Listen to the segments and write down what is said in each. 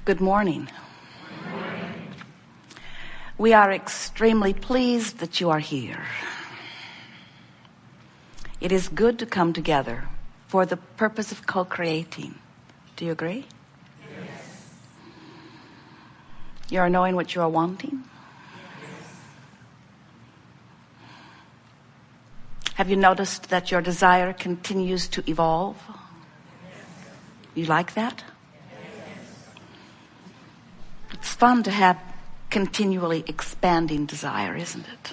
Good morning. We are extremely pleased that you are here. It is good to come together for the purpose of co-creating. Do you agree? Yes. You are knowing what you are wanting? Yes. Have you noticed that your desire continues to evolve? Yes. You like that? Yes. It's fun to have continually expanding desire, isn't it?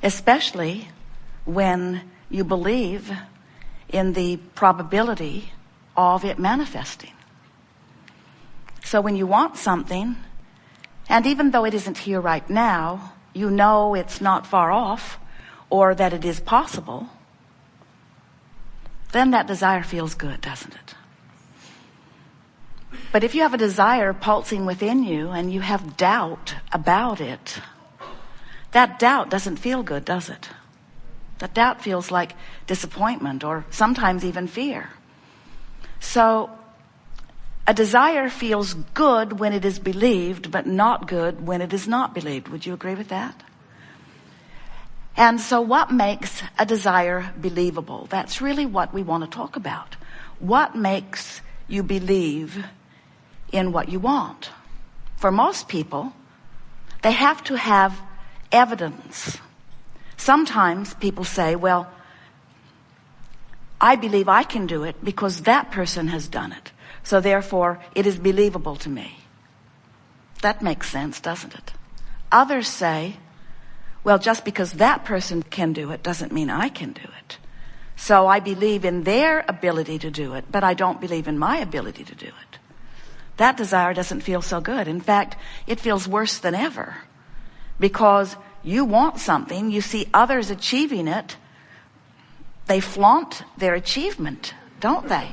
Especially when you believe in the probability of it manifesting. So when you want something, and even though it isn't here right now, you know it's not far off or that it is possible, then that desire feels good, doesn't it? But if you have a desire pulsing within you and you have doubt about it, that doubt doesn't feel good, does it? That doubt feels like disappointment or sometimes even fear. So a desire feels good when it is believed, but not good when it is not believed. Would you agree with that? And so what makes a desire believable? That's really what we want to talk about. What makes you believe in what you want? For most people, they have to have evidence. Sometimes people say, well, I believe I can do it because that person has done it. So therefore, it is believable to me. That makes sense, doesn't it? Others say, well, just because that person can do it doesn't mean I can do it. So I believe in their ability to do it, but I don't believe in my ability to do it. That desire doesn't feel so good. In fact, it feels worse than ever because you want something, you see others achieving it, they flaunt their achievement, don't they?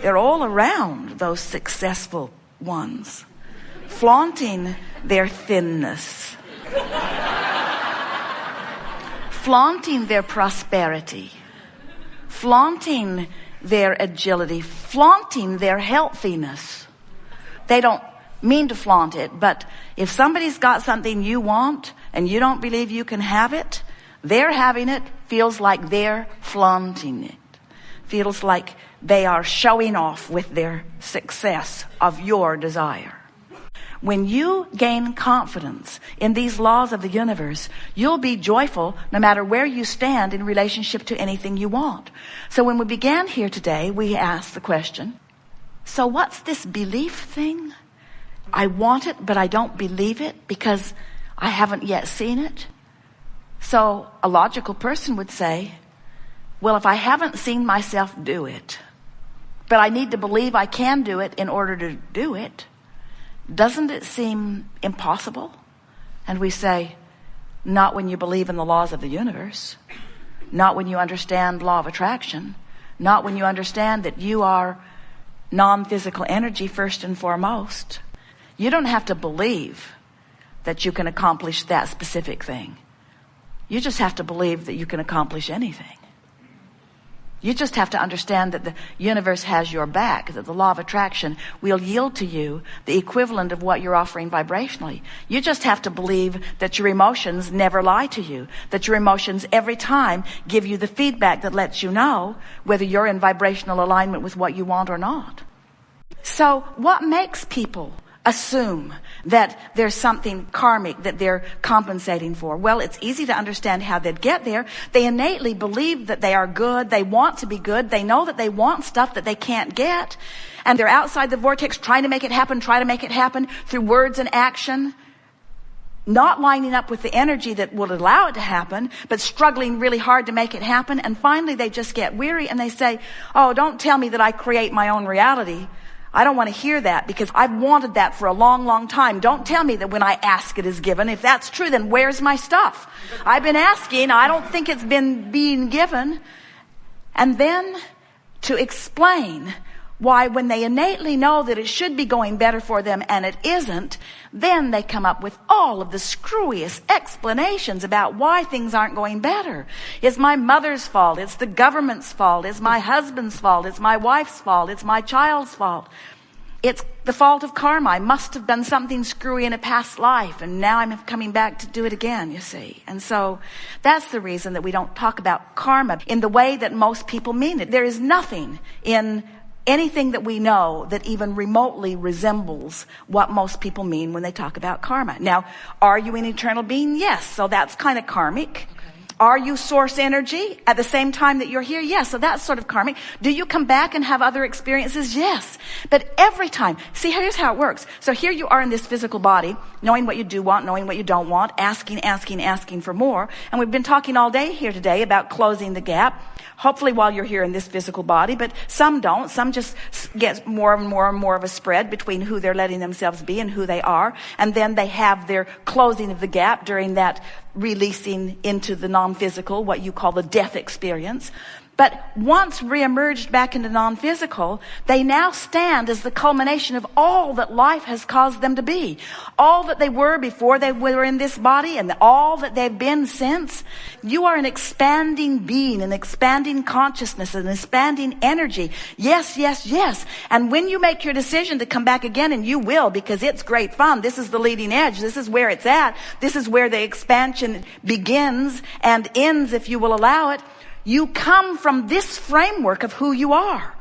They're all around those successful ones, flaunting their thinness, flaunting their prosperity, flaunting their agility, flaunting their healthiness. They don't mean to flaunt it, but if somebody's got something you want and you don't believe you can have it, their having it feels like they're flaunting it. Feels like they are showing off with their success of your desire. When you gain confidence in these laws of the universe, you'll be joyful no matter where you stand in relationship to anything you want. So when we began here today, we asked the question, so what's this belief thing? I want it, but I don't believe it because I haven't yet seen it. So a logical person would say, well, if I haven't seen myself do it, but I need to believe I can do it in order to do it, doesn't it seem impossible? And we say, not when you believe in the laws of the universe, not when you understand law of attraction, not when you understand that you are non-physical energy first and foremost. You don't have to believe that you can accomplish that specific thing. You just have to believe that you can accomplish anything. You just have to understand that the universe has your back, that the law of attraction will yield to you the equivalent of what you're offering vibrationally. You just have to believe that your emotions never lie to you, that your emotions every time give you the feedback that lets you know whether you're in vibrational alignment with what you want or not. So what makes people assume that there's something karmic that they're compensating for? Well, it's easy to understand how they'd get there. They innately believe that they are good. They want to be good. They know that they want stuff that they can't get. And they're outside the vortex trying to make it happen through words and action, not lining up with the energy that will allow it to happen, but struggling really hard to make it happen. And finally they just get weary and they say, oh, don't tell me that I create my own reality. I don't want to hear that because I've wanted that for a long, long time. Don't tell me that when I ask it is given. If that's true, then where's my stuff? I've been asking. I don't think it's been being given. And then to explain why when they innately know that it should be going better for them and it isn't, then they come up with all of the screwiest explanations about why things aren't going better. It's my mother's fault. It's the government's fault. It's my husband's fault. It's my wife's fault. It's my child's fault. it's the fault of karma. I must have done something screwy in a past life, and now I'm coming back to do it again, you see. And so that's the reason that we don't talk about karma in the way that most people mean it. There is nothing in anything that we know that even remotely resembles what most people mean when they talk about karma. Now, are you an eternal being? Yes. So that's kind of karmic. Are you source energy at the same time that you're here? Yes. So that's sort of karmic. Do you come back and have other experiences? Yes. But every time, see, here's how it works. So here you are in this physical body, knowing what you do want, knowing what you don't want, asking for more. And we've been talking all day here today about closing the gap. Hopefully while you're here in this physical body, but some don't. Some just get more and more and more of a spread between who they're letting themselves be and who they are. And then they have their closing of the gap during that releasing into the non-physical, what you call the death experience. But once reemerged back into non-physical, they now stand as the culmination of all that life has caused them to be. All that they were before they were in this body and all that they've been since. You are an expanding being, an expanding consciousness, an expanding energy. Yes, yes, yes. And when you make your decision to come back again, and you will, because it's great fun. This is the leading edge. This is where it's at. This is where the expansion begins and ends, if you will allow it. You come from this framework of who you are.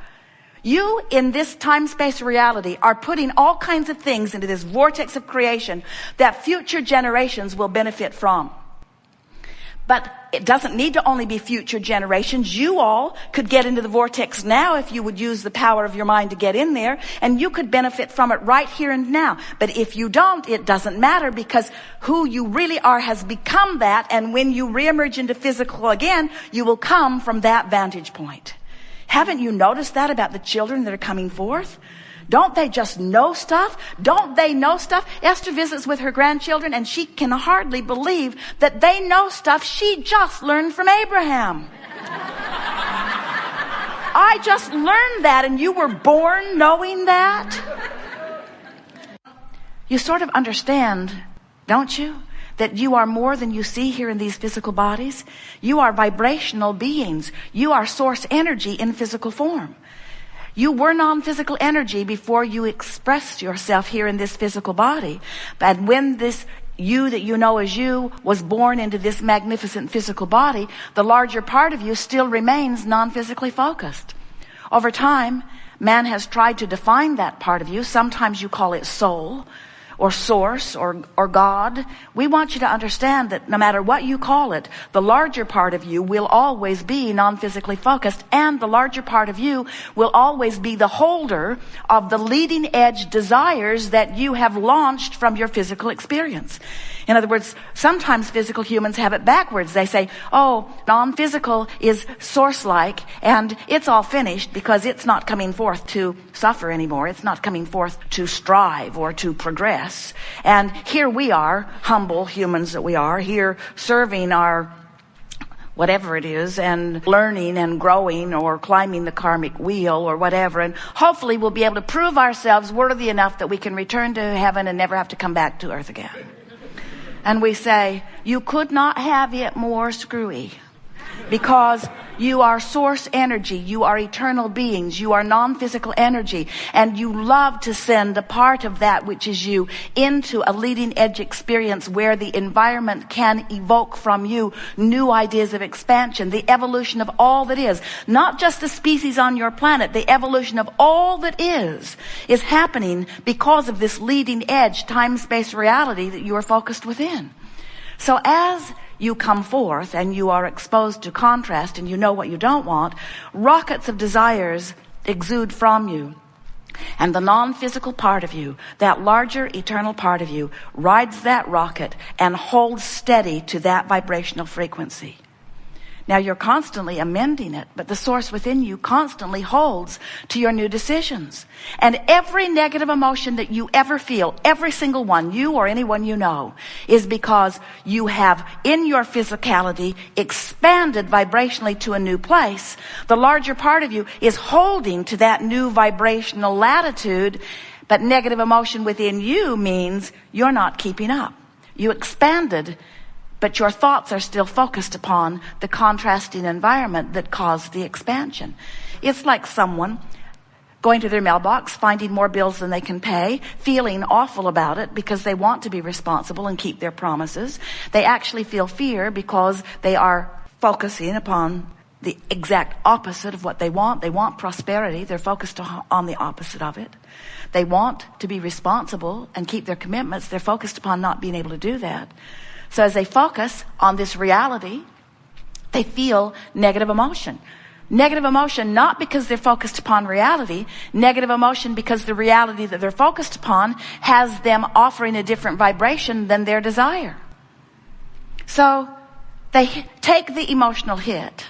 You, in this time-space reality, are putting all kinds of things into this vortex of creation that future generations will benefit from. But it doesn't need to only be future generations. You all could get into the vortex now if you would use the power of your mind to get in there, and you could benefit from it right here and now. But if you don't, it doesn't matter, because who you really are has become that, and when you reemerge into physical again, you will come from that vantage point. Haven't you noticed that about the children that are coming forth? Don't they just know stuff? Don't they know stuff? Esther visits with her grandchildren, and she can hardly believe that they know stuff she just learned from Abraham. I just learned that, and you were born knowing that? You sort of understand, don't you, that you are more than you see here in these physical bodies? You are vibrational beings. You are source energy in physical form. You were non-physical energy before you expressed yourself here in this physical body. But when this you that you know as you was born into this magnificent physical body, the larger part of you still remains non-physically focused. Over time, man has tried to define that part of you. Sometimes you call it soul, or source, or God. We want you to understand that no matter what you call it, the larger part of you will always be non-physically focused, and the larger part of you will always be the holder of the leading edge desires that you have launched from your physical experience. In other words, sometimes physical humans have it backwards. They say, oh, non-physical is source-like, and it's all finished because it's not coming forth to suffer anymore. It's not coming forth to strive or to progress. And here we are, humble humans that we are, here serving our whatever it is, and learning and growing or climbing the karmic wheel or whatever. And hopefully we'll be able to prove ourselves worthy enough that we can return to heaven and never have to come back to earth again. And we say, you could not have it more screwy, because you are source energy, you are eternal beings, you are non-physical energy, and you love to send a part of that which is you into a leading edge experience where the environment can evoke from you new ideas of expansion, the evolution of all that is, not just the species on your planet, the evolution of all that is happening because of this leading edge time-space reality that you are focused within. So as you come forth and you are exposed to contrast and you know what you don't want, rockets of desires exude from you. And the non-physical part of you, that larger eternal part of you, rides that rocket and holds steady to that vibrational frequency. Now you're constantly amending it, but the source within you constantly holds to your new decisions. And every negative emotion that you ever feel, every single one, you or anyone you know, is because you have in your physicality expanded vibrationally to a new place. The larger part of you is holding to that new vibrational latitude, but negative emotion within you means you're not keeping up. You expanded, but your thoughts are still focused upon the contrasting environment that caused the expansion. It's like someone going to their mailbox, finding more bills than they can pay, feeling awful about it because they want to be responsible and keep their promises. They actually feel fear because they are focusing upon the exact opposite of what they want. They want prosperity. They're focused on the opposite of it. They want to be responsible and keep their commitments. They're focused upon not being able to do that. So as they focus on this reality, they feel negative emotion. Negative emotion, not because they're focused upon reality. Negative emotion because the reality that they're focused upon has them offering a different vibration than their desire. So they take the emotional hit,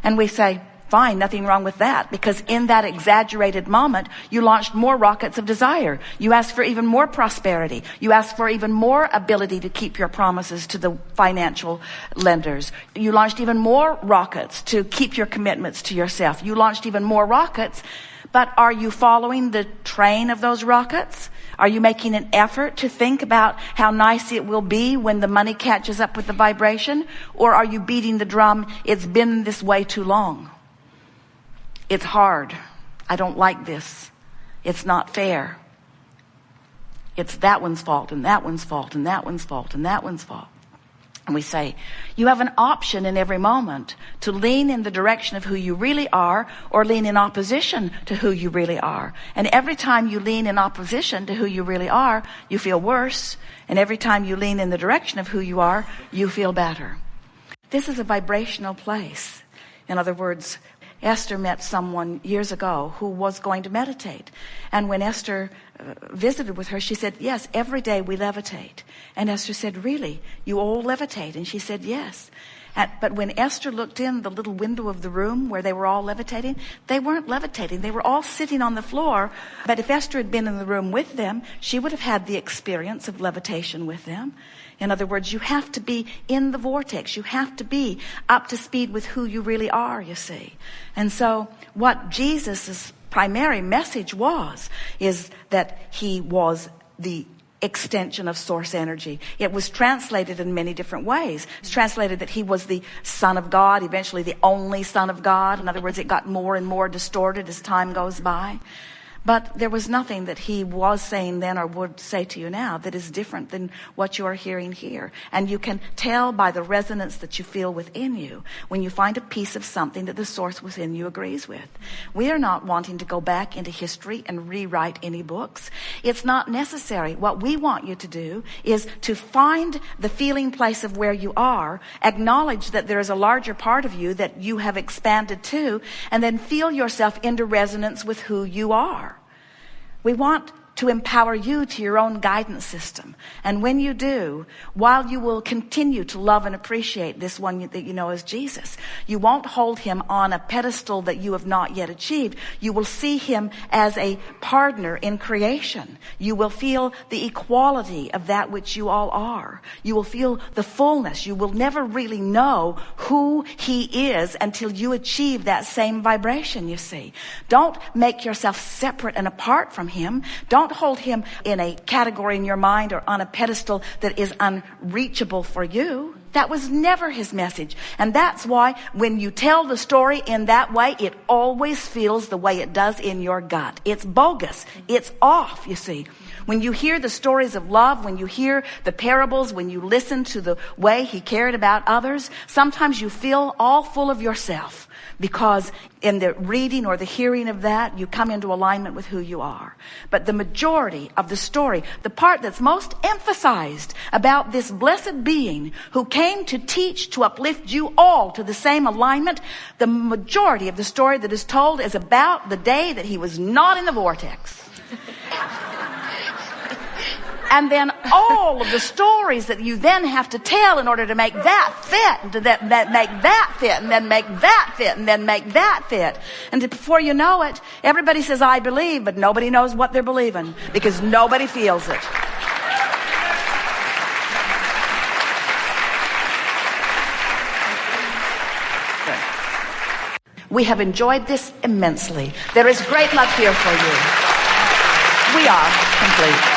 and we say, fine, nothing wrong with that, because in that exaggerated moment, you launched more rockets of desire. You asked for even more prosperity. You asked for even more ability to keep your promises to the financial lenders. You launched even more rockets to keep your commitments to yourself. You launched even more rockets, but are you following the train of those rockets? Are you making an effort to think about how nice it will be when the money catches up with the vibration? Or are you beating the drum, it's been this way too long? It's hard. I don't like this. It's not fair. It's that one's fault, and that one's fault, and that one's fault, and that one's fault. And we say, you have an option in every moment to lean in the direction of who you really are, or lean in opposition to who you really are. And every time you lean in opposition to who you really are, you feel worse. And every time you lean in the direction of who you are, you feel better. This is a vibrational place. In other words, Esther met someone years ago who was going to meditate. And when Esther visited with her, she said, yes, every day we levitate. And Esther said, really? You all levitate? And she said, yes. But when Esther looked in the little window of the room where they were all levitating, they weren't levitating. They were all sitting on the floor. But if Esther had been in the room with them, she would have had the experience of levitation with them. In other words, you have to be in the vortex. You have to be up to speed with who you really are, you see. And so what Jesus' primary message is that he was the extension of source energy. It was translated in many different ways. It's translated that he was the Son of God, eventually the only Son of God. In other words, it got more and more distorted as time goes by. But there was nothing that he was saying then or would say to you now that is different than what you are hearing here. And you can tell by the resonance that you feel within you when you find a piece of something that the source within you agrees with. We are not wanting to go back into history and rewrite any books. It's not necessary. What we want you to do is to find the feeling place of where you are, acknowledge that there is a larger part of you that you have expanded to, and then feel yourself into resonance with who you are. We want to empower you to your own guidance system. And when you do, while you will continue to love and appreciate this one that you know as Jesus, you won't hold him on a pedestal that you have not yet achieved. You will see him as a partner in creation. You will feel the equality of that which you all are. You will feel the fullness. You will never really know who he is until you achieve that same vibration, you see. Don't make yourself separate and apart from him. Don't hold him in a category in your mind or on a pedestal that is unreachable for you. That was never his message. And that's why when you tell the story in that way, it always feels the way it does in your gut. It's bogus. It's off, you see. When you hear the stories of love, when you hear the parables, when you listen to the way he cared about others, sometimes you feel all full of yourself. Because in the reading or the hearing of that, you come into alignment with who you are. But the majority of the story, the part that's most emphasized about this blessed being who came to teach, to uplift you all to the same alignment, the majority of the story that is told is about the day that he was not in the vortex. And then all of the stories that you then have to tell in order to make that fit, and that make that fit, and then make that fit, and then make that fit. And before you know it, everybody says, I believe, but nobody knows what they're believing because nobody feels it. We have enjoyed this immensely. There is great love here for you. We are complete.